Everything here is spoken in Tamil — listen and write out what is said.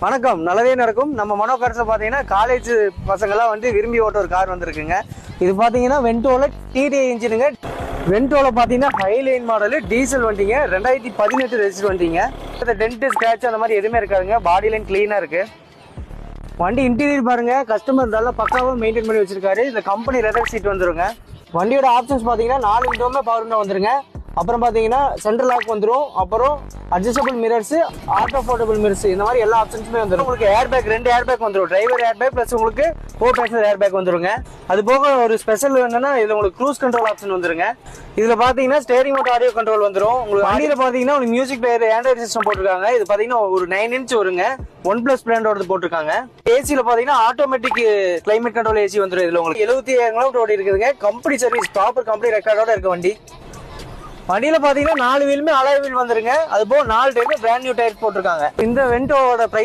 வணக்கம். நல்லதே நடக்கும். நம்ம மனோ கார்ஸ்ல பாத்தீங்கன்னா காலேஜ் பசங்களாம் வந்து விரும்பி ஓட்ட ஒரு கார் வந்திருக்குங்க. இது பாத்தீங்கன்னா வென்டோல டிடிஐ இன்ஜினுங்க. வென்டோல பாத்தீங்கன்னா ஹைலைன் மாடல் டீசல் வண்டிங்க. 2018 ரெஜிஸ்டர் வண்டிங்க. இந்த டென்ட் ஸ்கிராட்ச் அந்த மாதிரி எதுவுமே இருக்காதுங்க. பாடி லைன் கிளீனா இருக்கு. வண்டி இன்டீரியர் பாருங்க, கஸ்டமர் நல்லா பக்காவா மெயின்டைன் பண்ணி வச்சிருக்காரு. இந்த கம்பெனி லெதர் சீட் வந்துருங்க. வண்டியோட ஆப்ஷன்ஸ் பாத்தீங்கன்னா 4 விண்டோமே பவர் விண்டோ வந்துருங்க. அப்புறம் பாத்தீங்கன்னா சென்ட்ரல் லாக் வந்துடும். அப்புறம் adjustable mirrors, auto portable mirrors, இந்த மாதிரி எல்லா ஆப்ஷன்ஸுமே வந்துடும். உங்களுக்கு ஏர் பேக் 2 ஏர் பேக் வந்துடும். டிரைவர் ஏர் பேக் பிளஸ் உங்களுக்கு 4 பேசஞ்சர் ஏர் பேக் வந்துருங்க. அது போக ஒரு ஸ்பெஷல் என்னன்னா இதுல உங்களுக்கு க்ரூஸ் கண்ட்ரோல் ஆப்ஷன் வந்துருங்க. இதுல பாத்தீங்கன்னா ஸ்டேரிங் மோட்டர் ஆடியோ கண்ட்ரோல் வந்துடும். உங்களுக்கு வண்டியில பாத்தீங்கன்னா ஒரு மியூசிக் பிளேயர் ஆண்ட்ராய்டு சிஸ்டம் போட்டிருக்காங்க. இது பாத்தீங்கன்னா ஒரு 9 இன்ச் வருங்க. OnePlus பிராண்டோட போட்டிருக்காங்க. ஏசில பாத்தீங்கன்னா ஆட்டோமேட்டிக் கிளைமேட் கண்ட்ரோல் ஏசி வந்துடும். இதுல உங்களுக்கு 77 கிலோமீட்டர் ஓடி இருக்குதுங்க. கம்பெனி சர்வீஸ் ப்ராப்பர் கம்பெனி ரெக்கார்டோட இருக்க வண்டி. வண்டியில பாத்தீங்கன்னா 4 வீலுமே அலாய் வீல் வந்துருங்க. அது போக 4 டைம் பிராண்ட் நியூ டயர் போட்டிருக்காங்க. இந்த வென்டோட